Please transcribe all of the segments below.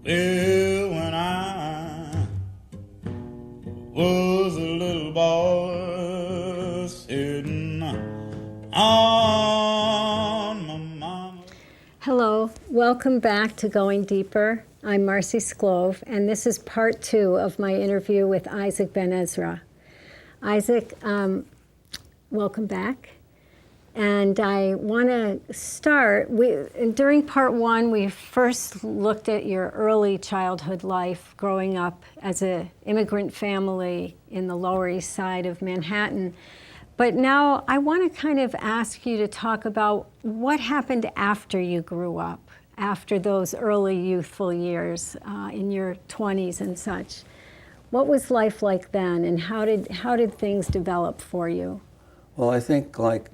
Well, when I was a little boy sitting on my mama. Hello, welcome back to Going Deeper. I'm Marcie Sclove, and this is part 2 of my interview with Isaac BenEzra. Isaac, welcome back. And I want to start, during part 1, we first looked at your early childhood life growing up as an immigrant family in the Lower East Side of Manhattan. But now I want to kind of ask you to talk about what happened after you grew up, after those early youthful years in your 20s and such. What was life like then, and how did things develop for you? Well, I think like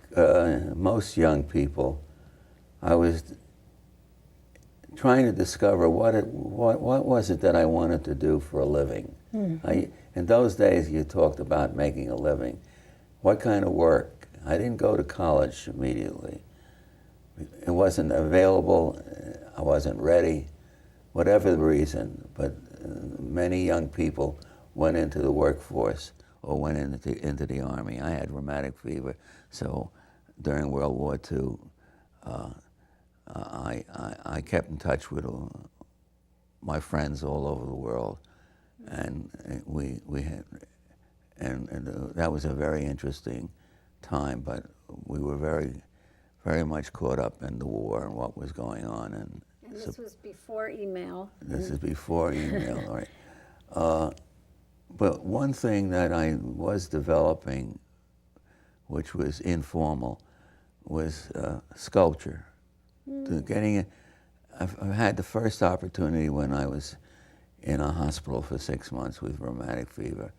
most young people, I was trying to discover what was it that I wanted to do for a living. In those days, you talked about making a living. What kind of work? I didn't go to college immediately. It wasn't available. I wasn't ready, whatever the reason. But many young people went into the workforce or went into the Army. I had rheumatic fever, so during World War II, I kept in touch with my friends all over the world, and that was a very interesting time. But we were very much caught up in the war and what was going on. And this was before email. This is before email, right? But one thing that I was developing, which was informal, was sculpture. I've had the first opportunity when I was in a hospital for 6 months with rheumatic fever.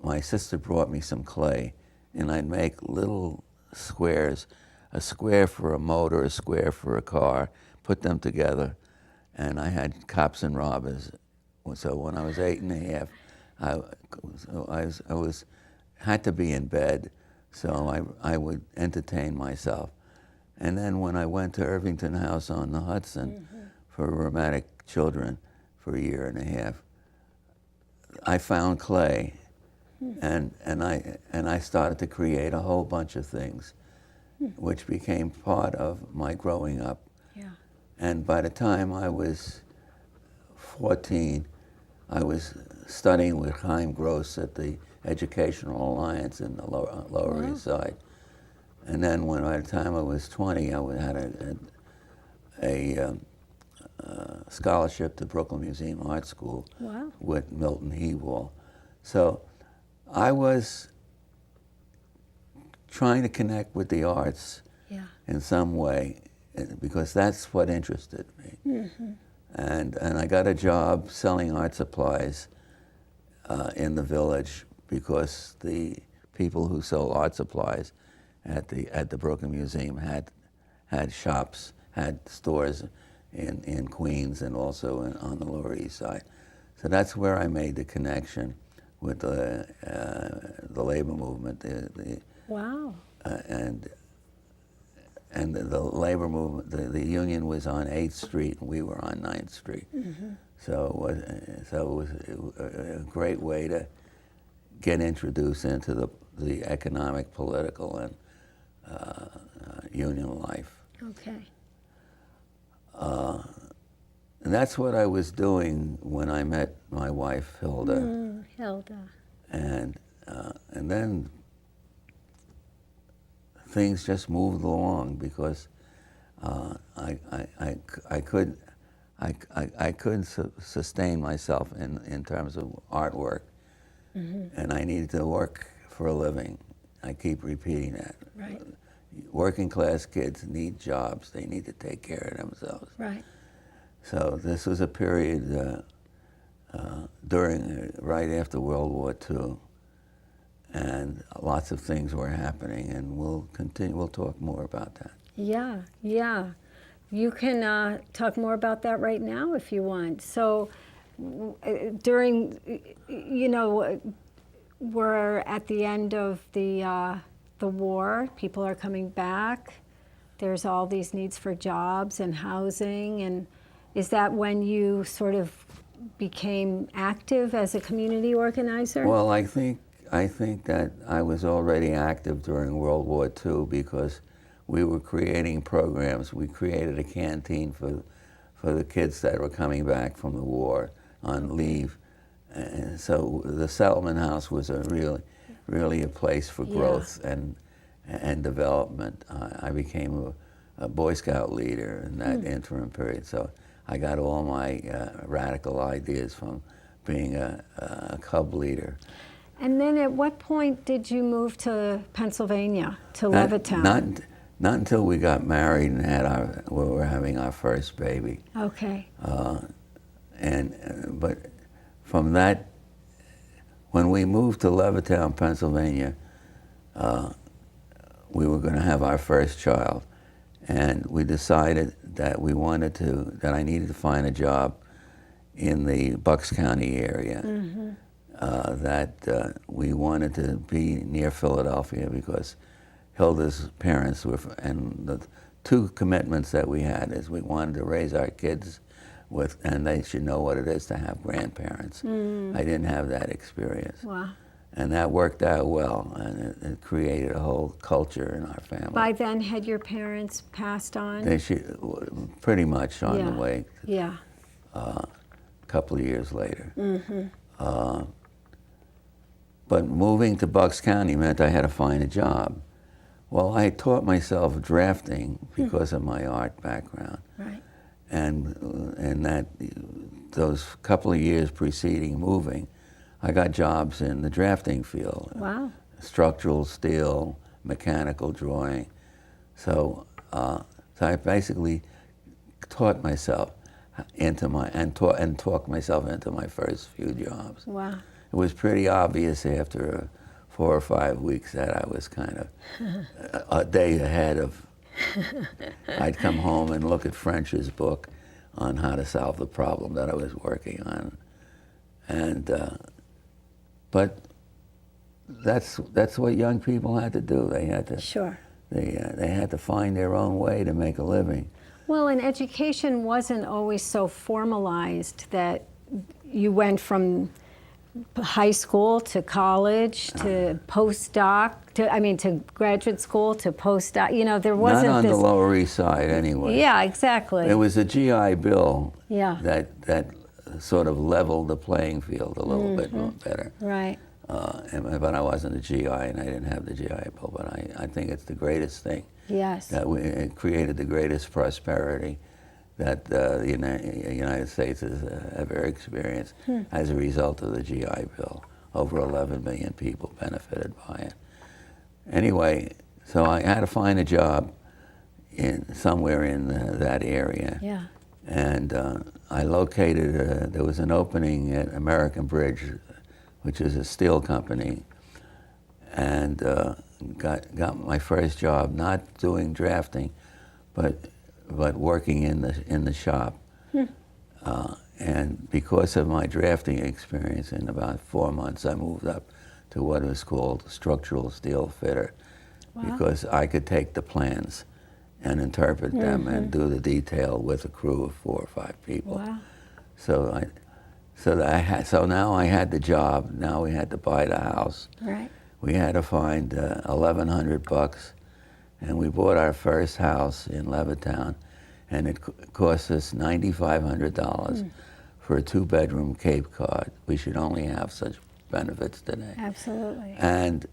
My sister brought me some clay, and I'd make little squares, a square for a motor, a square for a car, put them together, and I had cops and robbers. So when I was 8 and a half, I had to be in bed, so I would entertain myself. And then when I went to Irvington House on the Hudson for rheumatic children for a year and a half, I found clay, and I started to create a whole bunch of things, which became part of my growing up. Yeah. And by the time I was 14, I was studying with Chaim Gross at the Educational Alliance in the Lower East Side. And then by the time I was 20, I had a scholarship to Brooklyn Museum Art School with Milton Hewall. So I was trying to connect with the arts in some way, because that's what interested me. And I got a job selling art supplies in the village, because the people who sold art supplies at the Brooklyn Museum had shops, had stores in Queens and also on the Lower East Side. So that's where I made the connection with the labor movement. And the labor movement, the union was on 8th Street and we were on 9th Street. So it was a great way to get introduced into the economic, political, and union life. Okay. And that's what I was doing when I met my wife, Hilda. And then things just moved along, because I couldn't sustain myself in terms of artwork, and I needed to work for a living. I keep repeating that. Right. Working class kids need jobs. They need to take care of themselves. Right. So this was a period right after World War II, and lots of things were happening, and we'll talk more about that. Yeah. You can talk more about that right now if you want. So during, we're at the end of the war. People are coming back. There's all these needs for jobs and housing, and Is that when you sort of became active as a community organizer? Well, I think that I was already active during World War II because we were creating programs. We created a canteen for the kids that were coming back from the war on leave. And so the settlement house was really a place for growth and development. I became a Boy Scout leader in that interim period. So I got all my radical ideas from being a cub leader. And then at what point did you move to Pennsylvania, to Levittown? Not until we got married and we were having our first baby. Okay. But from that, when we moved to Levittown, Pennsylvania, we were going to have our first child, and we decided that that I needed to find a job in the Bucks County area. That we wanted to be near Philadelphia because Hilda's parents were, and the two commitments that we had is we wanted to raise our kids and they should know what it is to have grandparents. I didn't have that experience. Wow. And that worked out well, and it created a whole culture in our family. By then, had your parents passed on? They pretty much on the way. Yeah. A couple of years later. But moving to Bucks County meant I had to find a job. Well, I taught myself drafting because of my art background. Right. And those couple of years preceding moving, I got jobs in the drafting field. Wow. Structural steel, mechanical drawing. So I basically taught myself talked myself into my first few jobs. Wow. It was pretty obvious after 4 or 5 weeks that I was kind of a day ahead of. I'd come home and look at French's book on how to solve the problem that I was working on, but that's what young people had to do. They had to. Sure. They had to find their own way to make a living. Well, and education wasn't always so formalized that you went from high school to college to postdoc to graduate school to postdoc. You know, there wasn't Not on this. the Lower East Side, anyway. Yeah, exactly. It was a GI Bill. Yeah. That sort of leveled the playing field a little bit better. Right. But I wasn't a GI, and I didn't have the GI Bill. But I think it's the greatest thing. Yes. It created the greatest prosperity that the United States has ever experienced as a result of the GI Bill. Over 11 million people benefited by it. Anyway, so I had to find a job somewhere in that area. Yeah. And I located, there was an opening at American Bridge, which is a steel company, and got my first job, not doing drafting, but working in the shop. And because of my drafting experience, in about 4 months, I moved up to what was called structural steel fitter, because I could take the plans and interpret them and do the detail with a crew of 4 or 5 people. Wow. So now I had the job. Now we had to buy the house. Right. We had to find $1,100, and we bought our first house in Levittown, and it cost us $9,500 for a 2-bedroom Cape Cod. We should only have such benefits today. Absolutely. And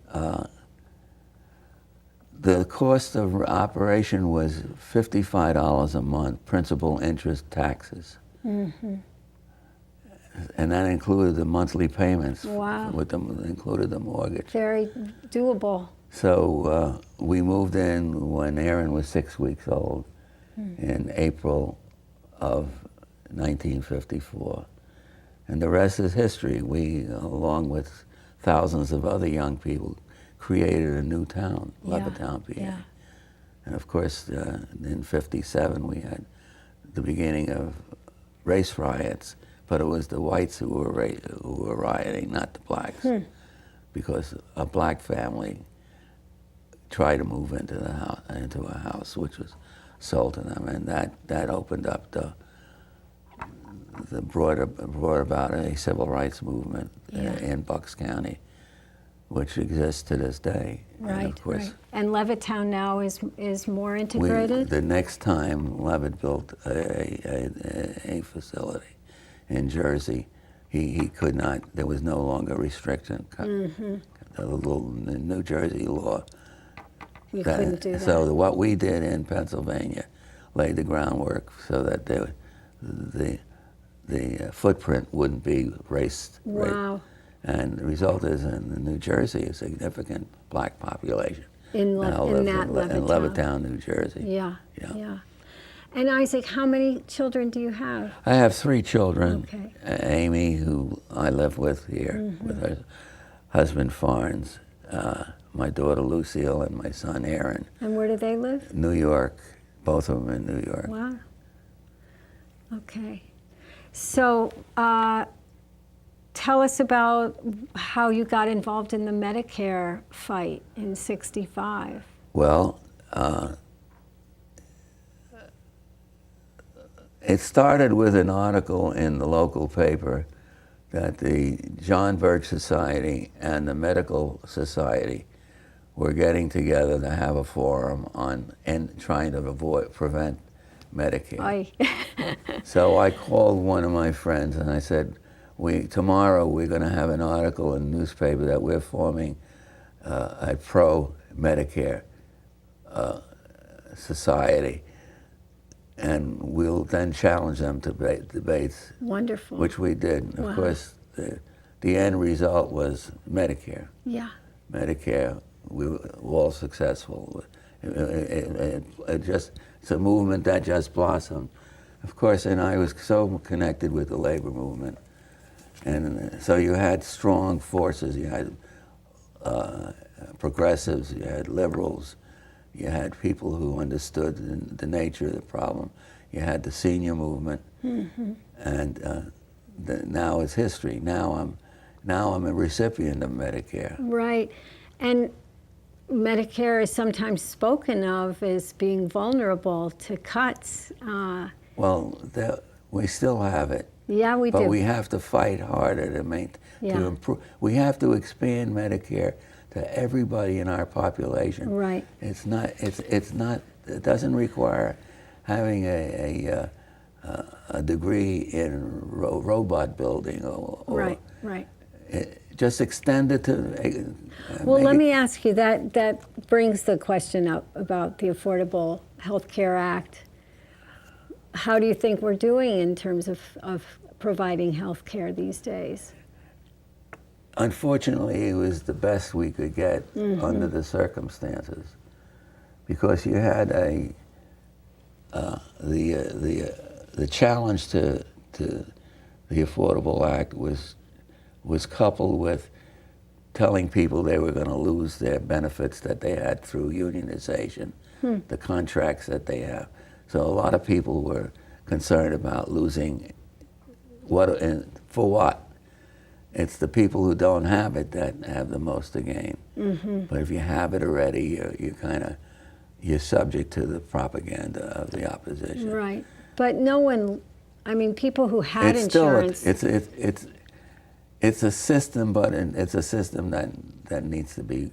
the cost of operation was $55 a month, principal, interest, taxes. And that included the monthly payments. Wow. Included the mortgage. Very doable. So we moved in when Aaron was 6 weeks old in April of 1954. And the rest is history. We, along with thousands of other young people, created a new town, Levittown, PA. Yeah. And of course, in '57, we had the beginning of race riots, but it was the whites who were rioting, not the blacks, because a black family tried to move into a house which was sold to them, and that opened up that brought about a civil rights movement Yeah. in Bucks County, which exists to this day. Right, And of course, right. And Levittown now is more integrated? the next time Levitt built a facility in Jersey, he could not, there was no longer restriction. The little New Jersey law. You couldn't do that. So what we did in Pennsylvania laid the groundwork so that the footprint wouldn't be race. Wow. And the result is in New Jersey, a significant black population In now in lives that in Levittown. Levittown, New Jersey. Yeah, Yeah. yeah. And Isaac, how many children do you have? I have 3 children. Okay. Amy, who I live with here, with her husband Farnes, my daughter Lucille, and my son Aaron. And where do they live? New York, both of them in New York. Wow. Okay. So tell us about how you got involved in the Medicare fight in '65. Well, it started with an article in the local paper that the John Birch Society and the Medical Society were getting together to have a forum on and trying to prevent Medicare. So I called one of my friends and I said, tomorrow we're going to have an article in the newspaper that we're forming a pro-Medicare society, and we'll then challenge them to debates. Wonderful. Which we did. Wow. Of course, the end result was Medicare. Yeah. Medicare, we were all successful. It's a movement that just blossomed. Of course, and I was so connected with the labor movement. And so you had strong forces. You had progressives, you had liberals, you had people who understood the nature of the problem. You had the senior movement, and now it's history. Now I'm a recipient of Medicare. Right. And Medicare is sometimes spoken of as being vulnerable to cuts. Well, we still have it. Yeah, we do. But we have to fight harder to improve. We have to expand Medicare to everybody in our population. Right. It's not. It doesn't require having a degree in robot building or Right. Right. Just extend it to. Well, let me ask you, that brings the question up about the Affordable Health Care Act. How do you think we're doing in terms of providing health care these days? Unfortunately, it was the best we could get under the circumstances, because you had the challenge to the Affordable Act was coupled with telling people they were going to lose their benefits that they had through unionization, the contracts that they have. So a lot of people were concerned about losing for what? It's the people who don't have it that have the most to gain. But if you have it already, you're subject to the propaganda of the opposition. Right. But no one, I mean, people who had It's insurance. It's a system, but it's a system that needs to be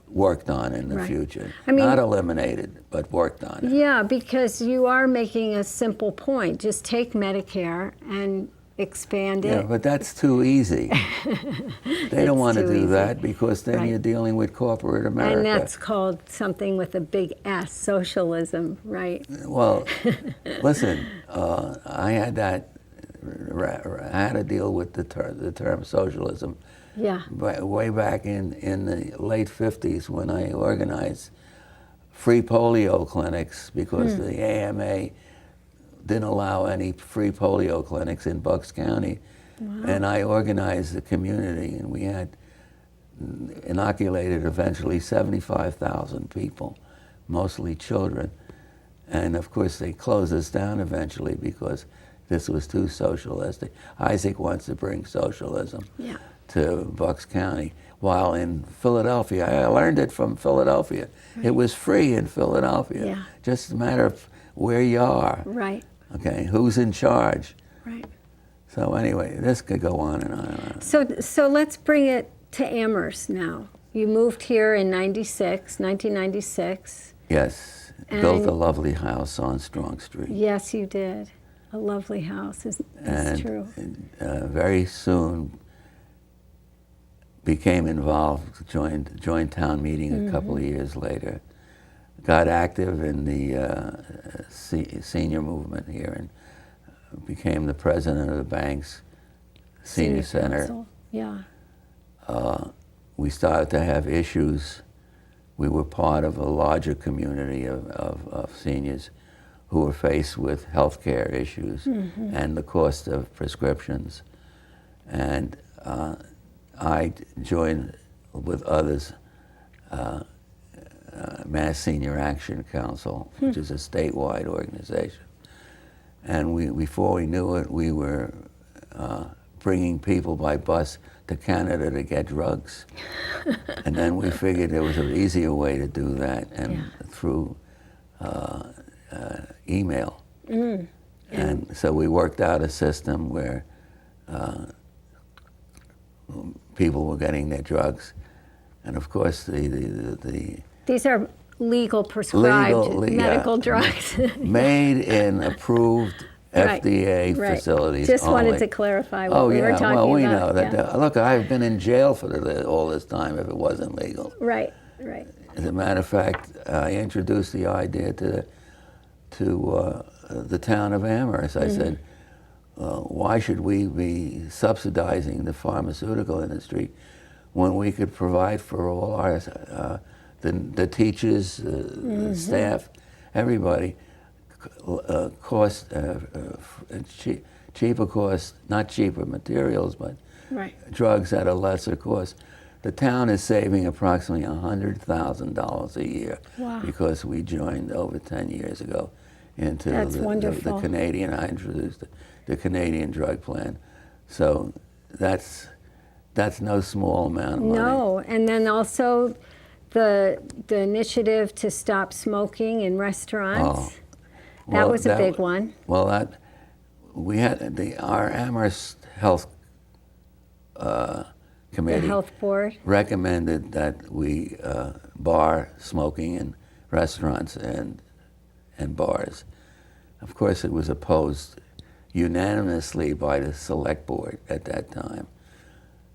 worked on in the Right. future. I mean- Not eliminated, but worked on. Yeah, because you are making a simple point. Just take Medicare and expand Yeah, it. but that's too easy. They don't want to too do easy. that, because then Right. you're dealing with corporate America. And that's called something with a big S, socialism, right? Well, listen, I had to deal with the term socialism Yeah. way back in the late 50s, when I organized free polio clinics, because the AMA didn't allow any free polio clinics in Bucks County. Wow. And I organized the community, and we had inoculated eventually 75,000 people, mostly children. And of course they closed us down eventually because this was too socialistic. Isaac wants to bring socialism Yeah. to Bucks County, while in Philadelphia, I learned it from Philadelphia. It was free in Philadelphia. Yeah. Just a matter of where you are. Right. Okay, who's in charge? Right. So anyway, this could go on and on and on. So let's bring it to Amherst now. You moved here in 1996. Yes, built a lovely house on Strong Street. Yes, you did. A lovely house, is true. Very soon became involved, joined town meeting a couple of years later. Got active in the senior movement here and became the president of the bank's senior center. Council. Yeah. We started to have issues. We were part of a larger community of seniors who were faced with health care issues and the cost of prescriptions. And I joined with others Mass Senior Action Council, which is a statewide organization. And before we knew it, we were bringing people by bus to Canada to get drugs. And then we figured there was an easier way to do that, and through email. And so we worked out a system where people were getting their drugs. And of course, These are legal prescribed medical drugs. Made in approved FDA facilities. Just only. wanted to clarify what we were talking about. Well, we know that. Look, I've been in jail for all this time if it wasn't legal. Right. As a matter of fact, I introduced the idea to the town of Amherst. I said, why should we be subsidizing the pharmaceutical industry when we could provide for all our the teachers, the staff, everybody, cheaper cost, not cheaper materials, but drugs at a lesser cost. The town is saving approximately $100,000 a year because we joined over 10 years ago into the Canadian. I introduced the Canadian drug plan, so that's no small amount of money. No, and then also the initiative to stop smoking in restaurants. That was a big one. Well, we had our Amherst Health Committee, the health board, recommended that we bar smoking in restaurants and bars. Of course, it was opposed unanimously by the select board at that time.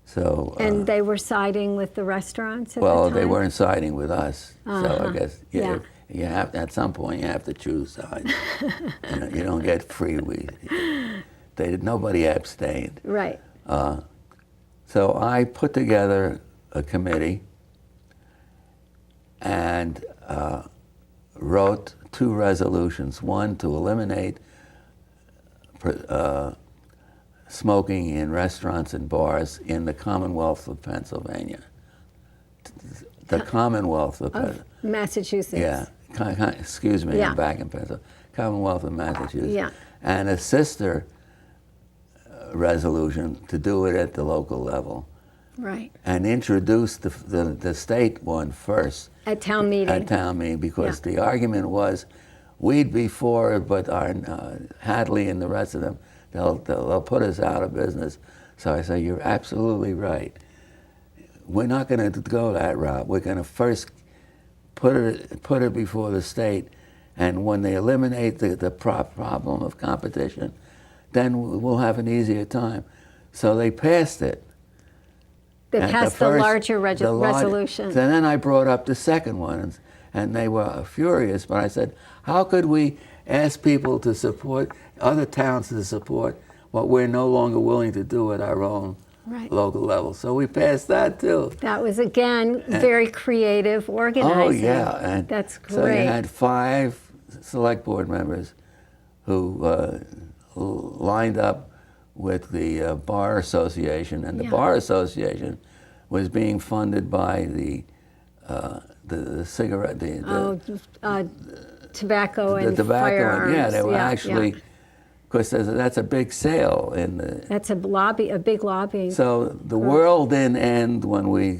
So, and they were siding with the restaurants at the time? They weren't siding with us. So I guess you have at some point you have to choose sides. You don't get free weed. Nobody abstained. Right. So I put together a committee and wrote 2 resolutions. One to eliminate smoking in restaurants and bars in the Commonwealth of Pennsylvania. The Commonwealth of Massachusetts. Yeah. Excuse me, I'm back in Pennsylvania. Commonwealth of Massachusetts. Yeah. And a sister resolution to do it at the local level. Right. And introduce the state one first. At town meeting. At town meeting, because the argument was, we'd be for it, but our Hadley and the rest of them, they'll put us out of business. So I say, you're absolutely right. We're not going to go that route. We're going to first put it before the state, and when they eliminate the problem of competition, then we'll have an easier time. So they passed it. They passed the larger resolution. And then I brought up the second one, and they were furious, but I said, how could we ask people to support, other towns to support what we're no longer willing to do at our own local level? So we passed that too. That was, again, very creative organizing. Oh, yeah. And that's great. So you had 5 select board members who lined up with the Bar Association, and the Bar Association was being funded by the cigarette, tobacco the and tobacco. firearms. Yeah, they were actually, because that's a big sale in the. That's a big lobbying. So the world didn't end when we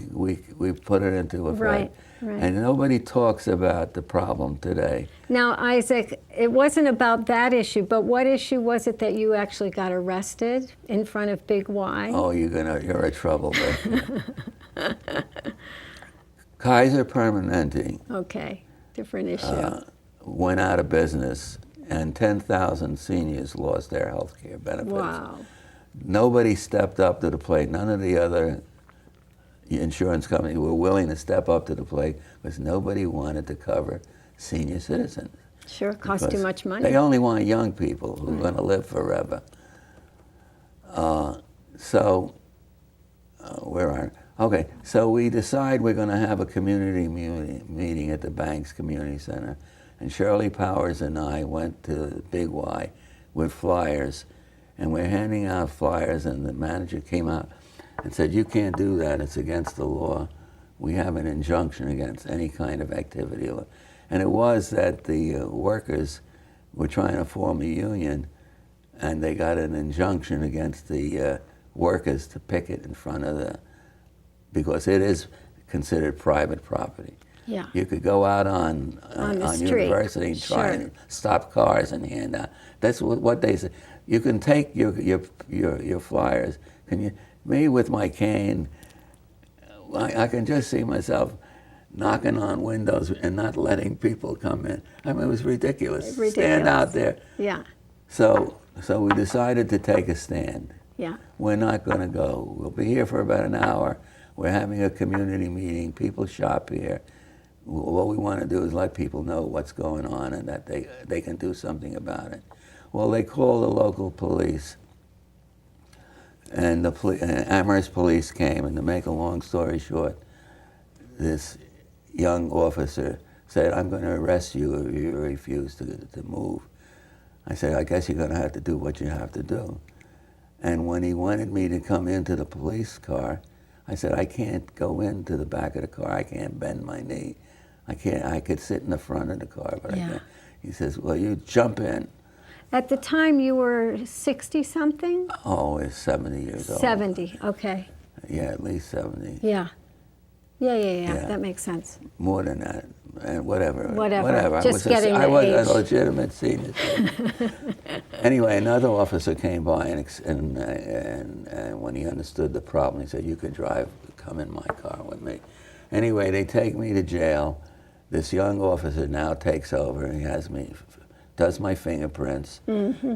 put it into effect. Right. Right. And nobody talks about the problem today. Now, Isaac, it wasn't about that issue, but what issue was it that you actually got arrested in front of Big Y? Oh, you're a troublemaker. Kaiser Permanente Okay, different issue. went out of business, and 10,000 seniors lost their health care benefits. Wow. Nobody stepped up to the plate. None of the other insurance companies were willing to step up to the plate because nobody wanted to cover senior citizens. Sure, cost too Because much money. They only want young people who are going to live forever. Where are? Okay, so we decide we're going to have a community meeting at the Banks Community Center, and Shirley Powers and I went to Big Y with flyers, and we're handing out flyers, and the manager came out and said, "You can't do that. It's against the law. We have an injunction against any kind of activity." And it was that the workers were trying to form a union, and they got an injunction against the workers to picket in front of because it is considered private property. Yeah. You could go out on the street. University and try and stop cars and hand out. That's what they say. You can take your flyers. Me with my cane, I can just see myself knocking on windows and not letting people come in. I mean, it was ridiculous. Stand out there. Yeah. So we decided to take a stand. Yeah. We're not going to go. We'll be here for about an hour. We're having a community meeting. People shop here. What we want to do is let people know what's going on and that they can do something about it. Well, they called the local police, and the Amherst police came, and to make a long story short, this young officer said, "I'm going to arrest you if you refuse to move." I said, "I guess you're going to have to do what you have to do." And when he wanted me to come into the police car, I said, "I can't go into the back of the car. I can't bend my knee. I can't. I could sit in the front of the car, but I can't." He says, "Well, you jump in." At the time, you were 60-something? Oh, he's 70 years old. 70, okay. Yeah, at least 70. Yeah. Yeah. That makes sense. More than that. And whatever. Whatever. Just getting I was age. a legitimate senior citizen. Anyway, another officer came by, and when he understood the problem, he said, "You can come in my car with me." Anyway, they take me to jail. This young officer now takes over. He has me, does my fingerprints,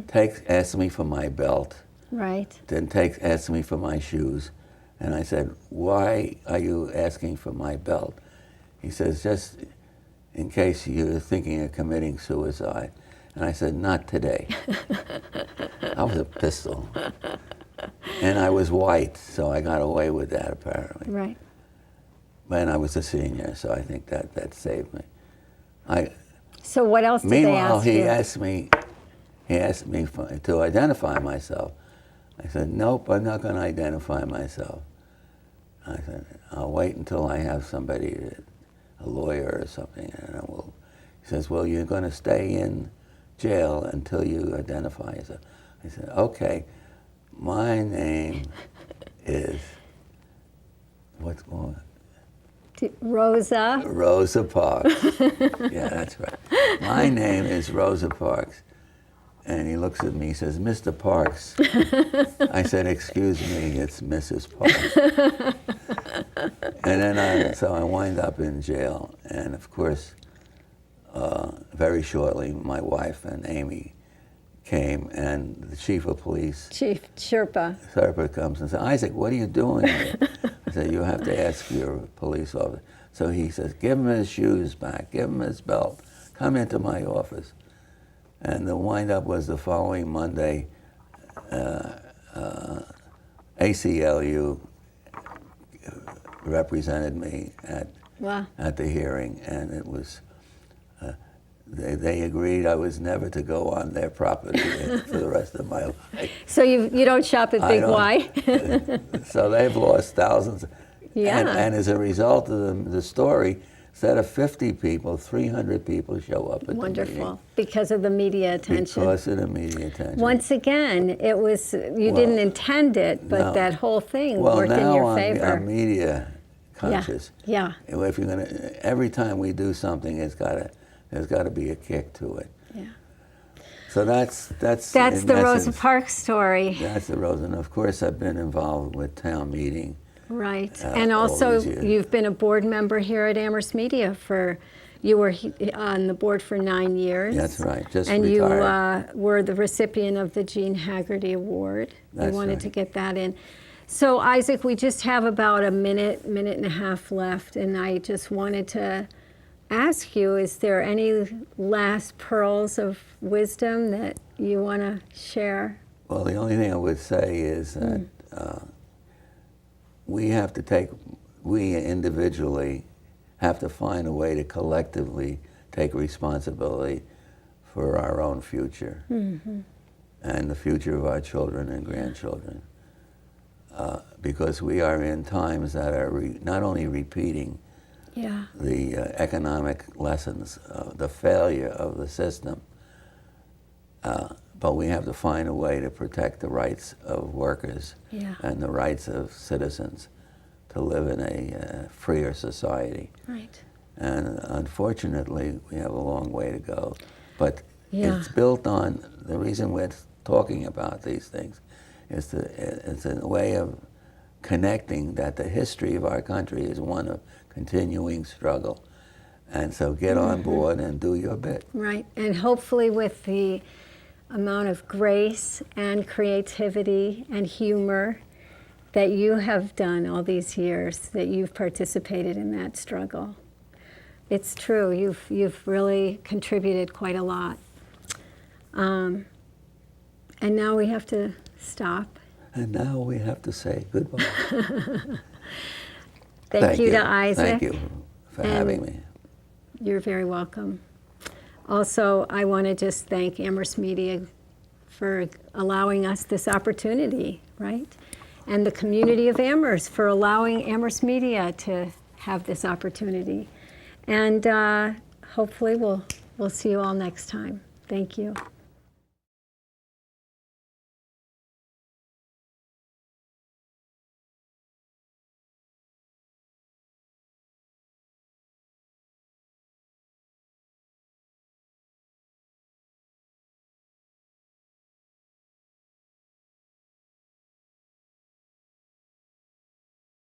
asks me for my belt, Right. then asks me for my shoes. And I said, "Why are you asking for my belt?" He says, "Just in case you're thinking of committing suicide." And I said, "Not today." I was a pistol. And I was white, so I got away with that apparently. Right. And I was a senior, so I think that saved me. So what else did they Meanwhile, ask you? he asked me to identify myself. I said, "Nope, I'm not going to identify myself." I said, "I'll wait until I have somebody, a lawyer or something." And he says, "Well, you're going to stay in jail until you identify yourself." I said, "Okay, my name is," what's going on? Rosa. Rosa Parks. Yeah, that's right. "My name is Rosa Parks." And he looks at me, he says, "Mr. Parks." I said, "Excuse me, it's Mrs. Parks." And then so I wind up in jail. And of course, very shortly, my wife and Amy came, and the chief of police, Chief Sherpa. comes and says, "Isaac, what are you doing here?" I said, "You have to ask your police officer." So he says, "Give him his shoes back, give him his belt, come into my office." And the wind-up was the following Monday, ACLU represented me at the hearing, and it was, they agreed I was never to go on their property for the rest of my life. So you don't shop at Big Y? So they've lost thousands. Yeah. And as a result of the story, instead of 50 people, 300 people show up at the meeting. Wonderful. Because of the media attention. Because of the media attention. Once again, it was, you didn't intend it, but no. that whole thing Well, worked in now your favor. I'm media conscious. Yeah. If you're gonna, every time we do something, there's got to be a kick to it. Yeah. So that's the Rosa Parks story. That's the Rosa, and of course I've been involved with town meeting. Right, and also you've been a board member here at Amherst Media you were on the board for 9 years. That's right, just and retired. you were the recipient of the Gene Haggerty Award. That's you wanted right. to get that in. So Isaac, we just have about a minute and a half left, and I just wanted to ask you, is there any last pearls of wisdom that you want to share? Well, the only thing I would say is that we individually have to find a way to collectively take responsibility for our own future and the future of our children and grandchildren. Because we are in times that are not only repeating the economic lessons of the failure of the system, but we have to find a way to protect the rights of workers and the rights of citizens to live in a freer society. Right. And unfortunately, we have a long way to go. But it's built on, the reason we're talking about these things is it's a way of connecting that the history of our country is one of continuing struggle. And so get on board and do your bit. Right, and hopefully with the amount of grace and creativity and humor that you have done all these years, that you've participated in that struggle. It's true, you've really contributed quite a lot. And now we have to stop. And now we have to say goodbye. Thank you to Isaac. Thank you for having me. You're very welcome. Also, I want to just thank Amherst Media for allowing us this opportunity, right? And the community of Amherst for allowing Amherst Media to have this opportunity. And hopefully we'll see you all next time. Thank you.